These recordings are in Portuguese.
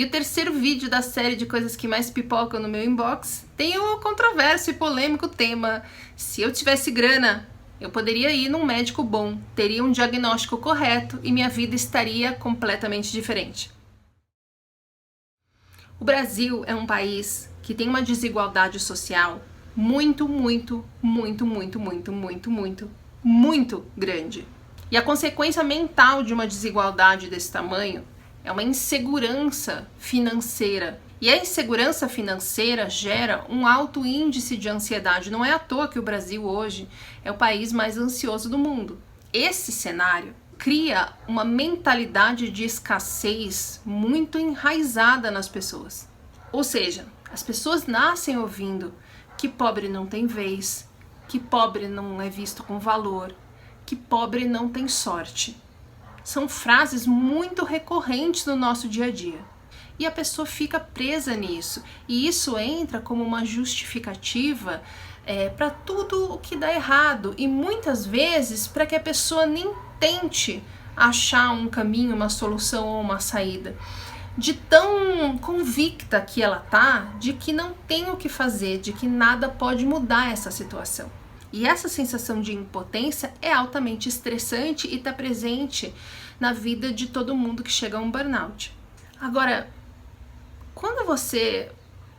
E o terceiro vídeo da série de coisas que mais pipocam no meu inbox tem o controverso e polêmico tema: se eu tivesse grana, eu poderia ir num médico bom, teria um diagnóstico correto e minha vida estaria completamente diferente. O Brasil é um país que tem uma desigualdade social muito grande. E a consequência mental de uma desigualdade desse tamanho é uma insegurança financeira. E a insegurança financeira gera um alto índice de ansiedade. Não é à toa que o Brasil hoje é o país mais ansioso do mundo. Esse cenário cria uma mentalidade de escassez muito enraizada nas pessoas. Ou seja, as pessoas nascem ouvindo que pobre não tem vez, que pobre não é visto com valor, que pobre não tem sorte. São frases muito recorrentes no nosso dia a dia. E a pessoa fica presa nisso. E isso entra como uma justificativa para tudo o que dá errado. E muitas vezes para que a pessoa nem tente achar um caminho, uma solução ou uma saída. De tão convicta que ela tá de que não tem o que fazer, de que nada pode mudar essa situação. E essa sensação de impotência é altamente estressante e está presente na vida de todo mundo que chega a um burnout. Agora, quando você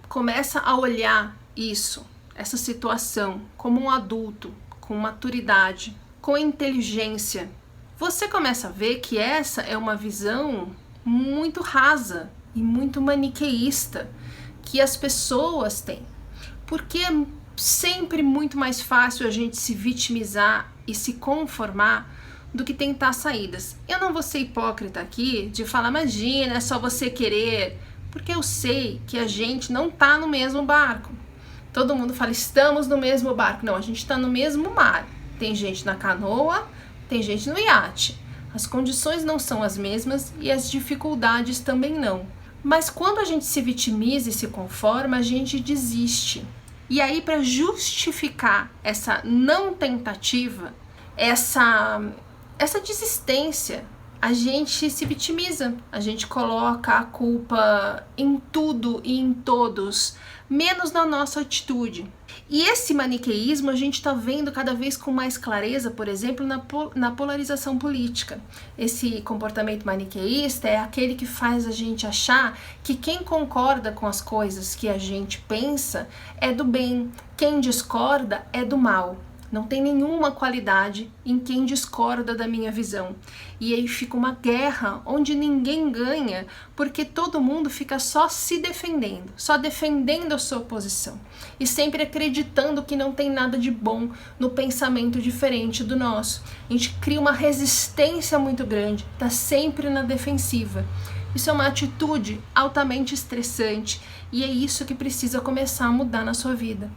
começa a olhar isso, essa situação, como um adulto, com maturidade, com inteligência, você começa a ver que essa é uma visão muito rasa e muito maniqueísta que as pessoas têm. Porque é sempre muito mais fácil a gente se vitimizar e se conformar do que tentar saídas. Eu não vou ser hipócrita aqui de falar, imagina, é só você querer, porque eu sei que a gente não tá no mesmo barco. Todo mundo fala, estamos no mesmo barco. Não, a gente tá no mesmo mar. Tem gente na canoa, tem gente no iate. As condições não são as mesmas e as dificuldades também não. Mas quando a gente se vitimiza e se conforma, a gente desiste. E aí, para justificar essa não tentativa, essa desistência, a gente se vitimiza, a gente coloca a culpa em tudo e em todos, menos na nossa atitude. E esse maniqueísmo a gente está vendo cada vez com mais clareza, por exemplo, na polarização política. Esse comportamento maniqueísta é aquele que faz a gente achar que quem concorda com as coisas que a gente pensa é do bem, quem discorda é do mal. Não tem nenhuma qualidade em quem discorda da minha visão. E aí fica uma guerra onde ninguém ganha, porque todo mundo fica só se defendendo, só defendendo a sua posição. E sempre acreditando que não tem nada de bom no pensamento diferente do nosso. A gente cria uma resistência muito grande, tá sempre na defensiva. Isso é uma atitude altamente estressante e é isso que precisa começar a mudar na sua vida.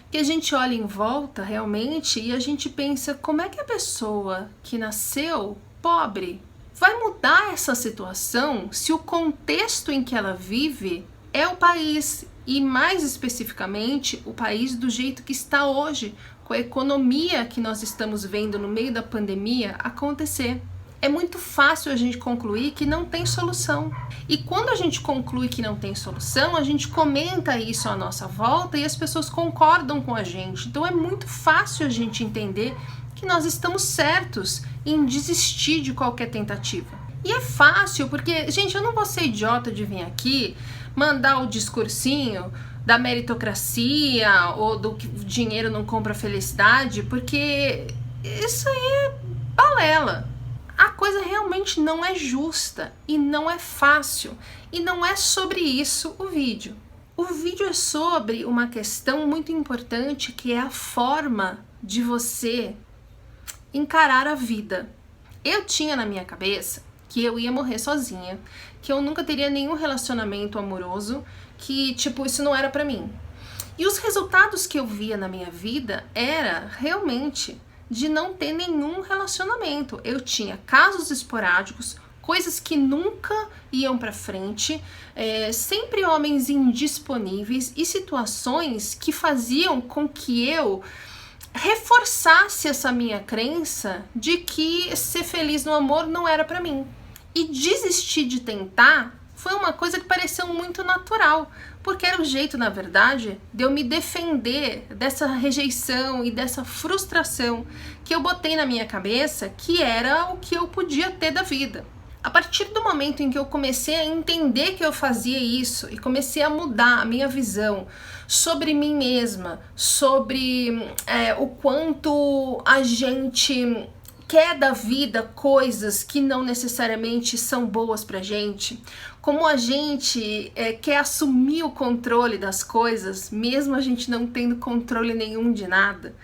Que a gente olha em volta realmente e a gente pensa, como é que a pessoa que nasceu pobre vai mudar essa situação se o contexto em que ela vive é o país e mais especificamente o país do jeito que está hoje, com a economia que nós estamos vendo no meio da pandemia acontecer. É muito fácil a gente concluir que não tem solução. E quando a gente conclui que não tem solução, a gente comenta isso à nossa volta e as pessoas concordam com a gente. Então é muito fácil a gente entender que nós estamos certos em desistir de qualquer tentativa. E é fácil porque, gente, eu não vou ser idiota de vir aqui mandar o discursinho da meritocracia ou do que o dinheiro não compra felicidade, porque isso aí é balela. A coisa realmente não é justa e não é fácil. E não é sobre isso o vídeo. O vídeo é sobre uma questão muito importante que é a forma de você encarar a vida. Eu tinha na minha cabeça que eu ia morrer sozinha, que eu nunca teria nenhum relacionamento amoroso, que tipo, isso não era pra mim. E os resultados que eu via na minha vida era realmente de não ter nenhum relacionamento. Eu tinha casos esporádicos, coisas que nunca iam pra frente, sempre homens indisponíveis e situações que faziam com que eu reforçasse essa minha crença de que ser feliz no amor não era pra mim. E desistir de tentar foi uma coisa que pareceu muito natural, porque era o jeito, na verdade, de eu me defender dessa rejeição e dessa frustração que eu botei na minha cabeça que era o que eu podia ter da vida. A partir do momento em que eu comecei a entender que eu fazia isso e comecei a mudar a minha visão sobre mim mesma, sobre o quanto a gente quer da vida coisas que não necessariamente são boas pra gente, como a gente quer assumir o controle das coisas, mesmo a gente não tendo controle nenhum de nada.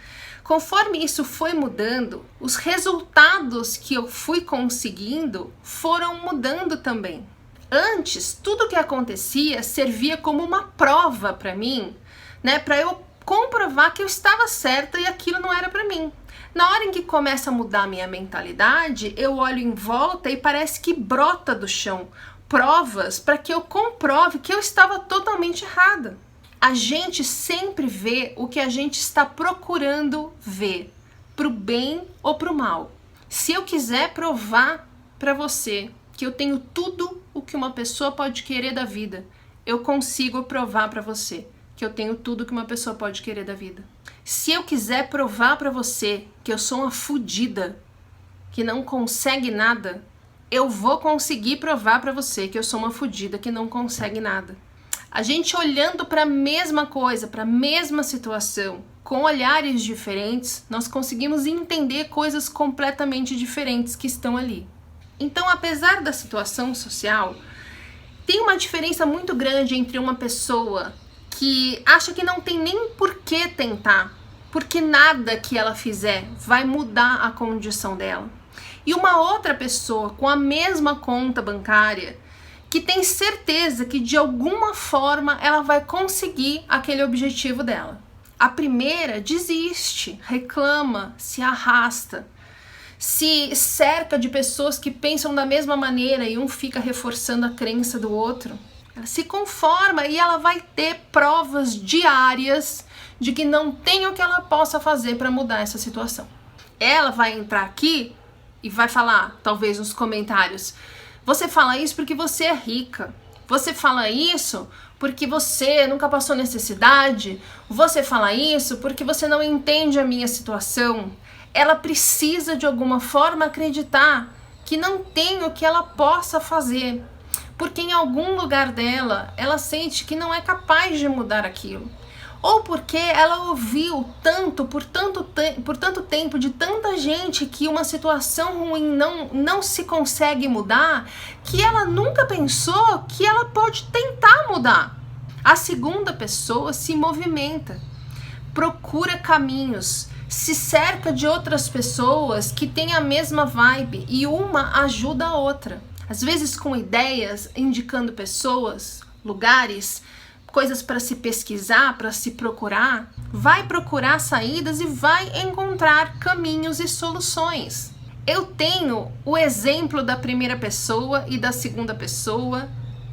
Conforme isso foi mudando, os resultados que eu fui conseguindo foram mudando também. Antes, tudo que acontecia servia como uma prova para mim, né, para eu comprovar que eu estava certa e aquilo não era para mim. Na hora em que começa a mudar a minha mentalidade, eu olho em volta e parece que brota do chão provas para que eu comprove que eu estava totalmente errada. A gente sempre vê o que a gente está procurando ver, pro bem ou pro mal. Se eu quiser provar para você que eu tenho tudo o que uma pessoa pode querer da vida, eu consigo provar para você que eu tenho tudo que uma pessoa pode querer da vida. Se eu quiser provar para você que eu sou uma fudida, que não consegue nada, eu vou conseguir provar para você que eu sou uma fudida que não consegue nada. A gente olhando para a mesma coisa, para a mesma situação, com olhares diferentes, nós conseguimos entender coisas completamente diferentes que estão ali. Então, apesar da situação social, tem uma diferença muito grande entre uma pessoa que acha que não tem nem por que tentar, porque nada que ela fizer vai mudar a condição dela, e uma outra pessoa com a mesma conta bancária que tem certeza que de alguma forma ela vai conseguir aquele objetivo dela. A primeira desiste, reclama, se arrasta, se cerca de pessoas que pensam da mesma maneira e um fica reforçando a crença do outro. Ela se conforma e ela vai ter provas diárias de que não tem o que ela possa fazer para mudar essa situação. Ela vai entrar aqui e vai falar, talvez nos comentários, você fala isso porque você é rica. Você fala isso porque você nunca passou necessidade. Você fala isso porque você não entende a minha situação. Ela precisa de alguma forma acreditar que não tem o que ela possa fazer, porque em algum lugar dela ela sente que não é capaz de mudar aquilo. Ou porque ela ouviu tanto, por tanto tempo, de tanta gente que uma situação ruim não se consegue mudar, que ela nunca pensou que ela pode tentar mudar. A segunda pessoa se movimenta, procura caminhos, se cerca de outras pessoas que têm a mesma vibe e uma ajuda a outra. Às vezes com ideias, indicando pessoas, lugares, coisas para se pesquisar, para se procurar, vai procurar saídas e vai encontrar caminhos e soluções. Eu tenho o exemplo da primeira pessoa e da segunda pessoa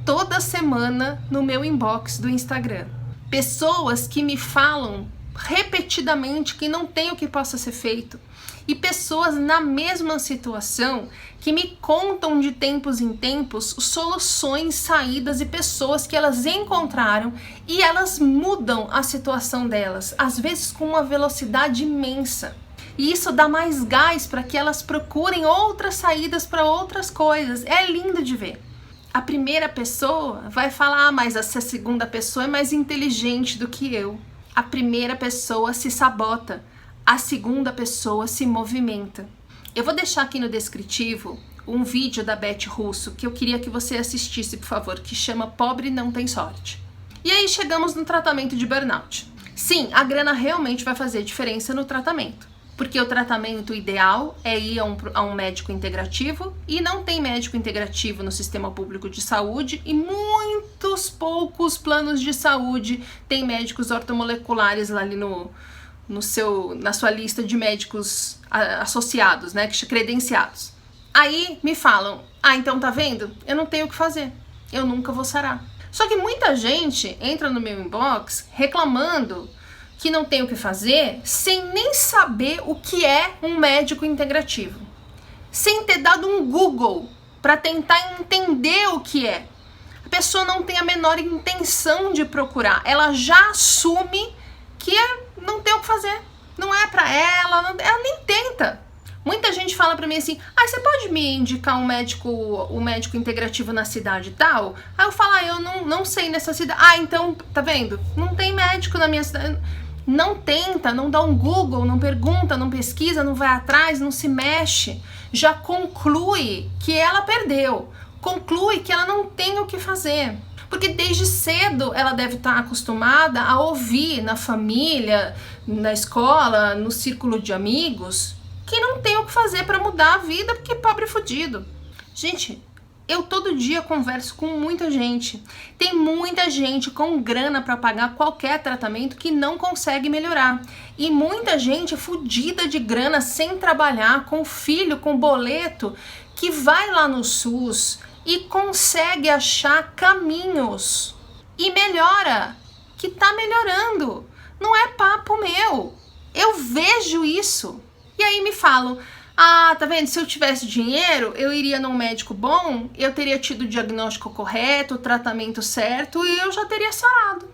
toda semana no meu inbox do Instagram. Pessoas que me falam repetidamente que não tem o que possa ser feito. E pessoas na mesma situação que me contam de tempos em tempos soluções, saídas e pessoas que elas encontraram e elas mudam a situação delas, às vezes com uma velocidade imensa. E isso dá mais gás para que elas procurem outras saídas para outras coisas. É lindo de ver. A primeira pessoa vai falar, mas essa segunda pessoa é mais inteligente do que eu. A primeira pessoa se sabota. A segunda pessoa se movimenta. Eu vou deixar aqui no descritivo um vídeo da Beth Russo que eu queria que você assistisse, por favor, que chama Pobre Não Tem Sorte. E aí chegamos no tratamento de burnout. Sim, a grana realmente vai fazer diferença no tratamento, porque o tratamento ideal é ir a um médico integrativo e não tem médico integrativo no sistema público de saúde e muitos poucos planos de saúde têm médicos ortomoleculares lá ali na sua lista de médicos associados, né, credenciados. Aí me falam, então tá vendo? Eu não tenho o que fazer, eu nunca vou sarar. Só que muita gente entra no meu inbox reclamando que não tem o que fazer, sem nem saber o que é um médico integrativo, sem ter dado um Google para tentar entender o que é. A pessoa não tem a menor intenção de procurar, ela já assume que não tem o que fazer, não é pra ela, ela nem tenta. Muita gente fala pra mim assim, você pode me indicar um médico integrativo na cidade tal? Aí eu falo, eu não sei nessa cidade. Então, tá vendo? Não tem médico na minha cidade. Não tenta, não dá um Google, não pergunta, não pesquisa, não vai atrás, não se mexe. Já conclui que ela perdeu. Conclui que ela não tem o que fazer. Porque desde cedo ela deve estar acostumada a ouvir na família, na escola, no círculo de amigos, que não tem o que fazer para mudar a vida, porque pobre é fudido. Gente, eu todo dia converso com muita gente. Tem muita gente com grana para pagar qualquer tratamento que não consegue melhorar. E muita gente fudida de grana, sem trabalhar, com filho, com boleto, que vai lá no SUS e consegue achar caminhos. E melhora, que tá melhorando. Não é papo meu. Eu vejo isso. E aí me falam, tá vendo? Se eu tivesse dinheiro, eu iria num médico bom, eu teria tido o diagnóstico correto, o tratamento certo e eu já teria sarado.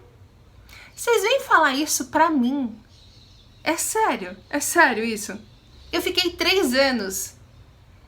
Vocês vêm falar isso pra mim? É sério isso. Eu fiquei 3 anos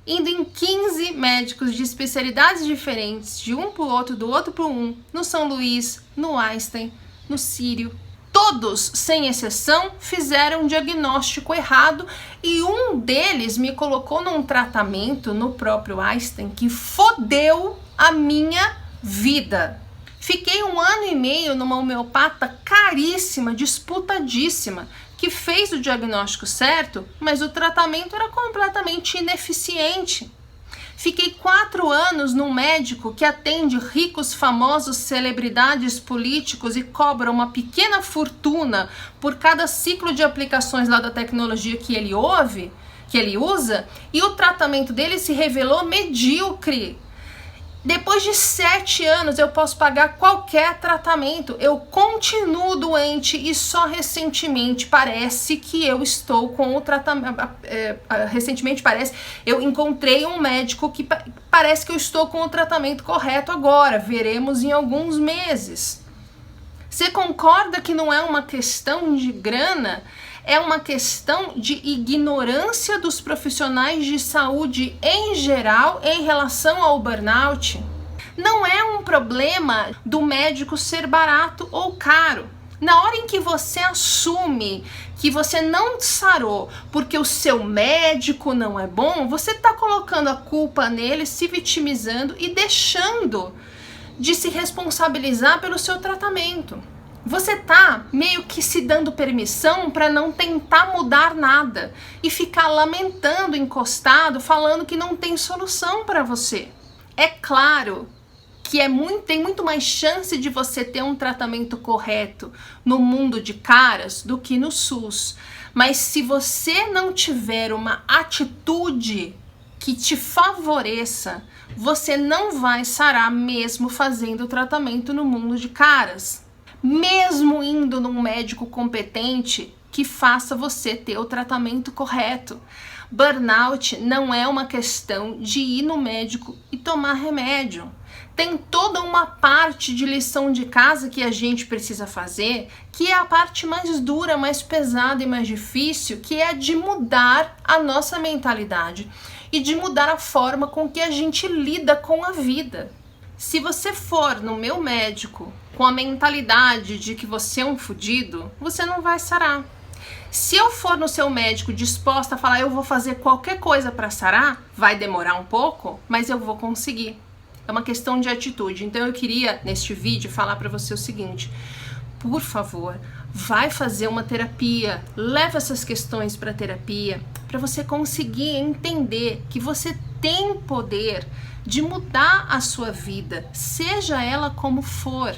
indo em 15 médicos de especialidades diferentes, de um pro outro, do outro pro um, no São Luís, no Einstein, no Sírio. Todos, sem exceção, fizeram um diagnóstico errado e um deles me colocou num tratamento no próprio Einstein que fodeu a minha vida. Fiquei 1 ano e meio numa homeopata caríssima, disputadíssima, que fez o diagnóstico certo, mas o tratamento era completamente ineficiente. Fiquei 4 anos num médico que atende ricos, famosos, celebridades, políticos e cobra uma pequena fortuna por cada ciclo de aplicações lá da tecnologia que ele usa, e o tratamento dele se revelou medíocre. Depois de 7 anos eu posso pagar qualquer tratamento, eu continuo doente e só recentemente parece que eu estou com o tratamento, eu encontrei um médico que parece que eu estou com o tratamento correto agora, veremos em alguns meses. Você concorda que não é uma questão de grana? É uma questão de ignorância dos profissionais de saúde em geral em relação ao burnout. Não é um problema do médico ser barato ou caro. Na hora em que você assume que você não sarou porque o seu médico não é bom, você está colocando a culpa nele, se vitimizando e deixando de se responsabilizar pelo seu tratamento. Você tá meio que se dando permissão para não tentar mudar nada e ficar lamentando, encostado, falando que não tem solução para você. É claro que tem muito mais chance de você ter um tratamento correto no mundo de caras do que no SUS. Mas se você não tiver uma atitude que te favoreça, você não vai sarar mesmo fazendo o tratamento no mundo de caras. Mesmo indo num médico competente que faça você ter o tratamento correto. Burnout não é uma questão de ir no médico e tomar remédio. Tem toda uma parte de lição de casa que a gente precisa fazer, que é a parte mais dura, mais pesada e mais difícil, que é a de mudar a nossa mentalidade e de mudar a forma com que a gente lida com a vida. Se você for no meu médico com a mentalidade de que você é um fudido, você não vai sarar. Se eu for no seu médico disposta a falar eu vou fazer qualquer coisa para sarar, vai demorar um pouco, mas eu vou conseguir. É uma questão de atitude. Então eu queria, neste vídeo, falar para você o seguinte: por favor, vai fazer uma terapia, leva essas questões para terapia, para você conseguir entender que você tem poder de mudar a sua vida, seja ela como for.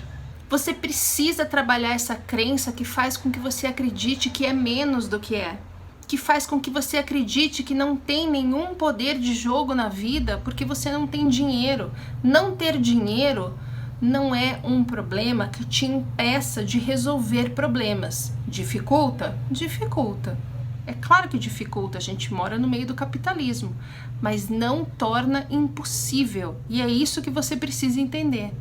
Você precisa trabalhar essa crença que faz com que você acredite que é menos do que é. Que faz com que você acredite que não tem nenhum poder de jogo na vida porque você não tem dinheiro. Não ter dinheiro não é um problema que te impeça de resolver problemas. Dificulta? Dificulta. É claro que dificulta, a gente mora no meio do capitalismo, mas não torna impossível. E é isso que você precisa entender.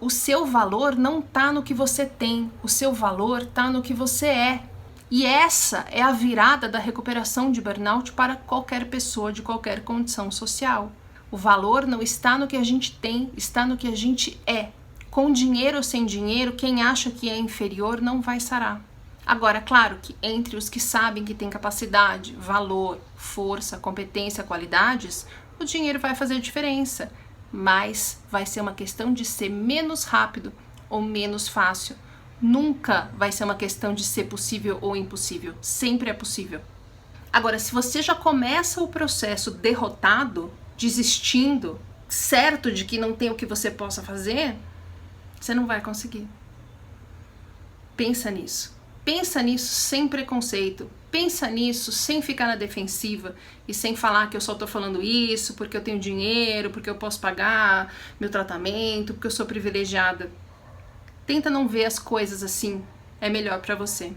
O seu valor não tá no que você tem, o seu valor tá no que você é. E essa é a virada da recuperação de burnout para qualquer pessoa de qualquer condição social. O valor não está no que a gente tem, está no que a gente é. Com dinheiro ou sem dinheiro, quem acha que é inferior não vai sarar. Agora, claro que entre os que sabem que tem capacidade, valor, força, competência, qualidades, o dinheiro vai fazer diferença, mas vai ser uma questão de ser menos rápido ou menos fácil. Nunca vai ser uma questão de ser possível ou impossível, sempre é possível. Agora, se você já começa o processo derrotado, desistindo, certo de que não tem o que você possa fazer, você não vai conseguir. Pensa nisso. Pensa nisso sem preconceito. Pensa nisso sem ficar na defensiva e sem falar que eu só tô falando isso porque eu tenho dinheiro, porque eu posso pagar meu tratamento, porque eu sou privilegiada. Tenta não ver as coisas assim. É melhor pra você.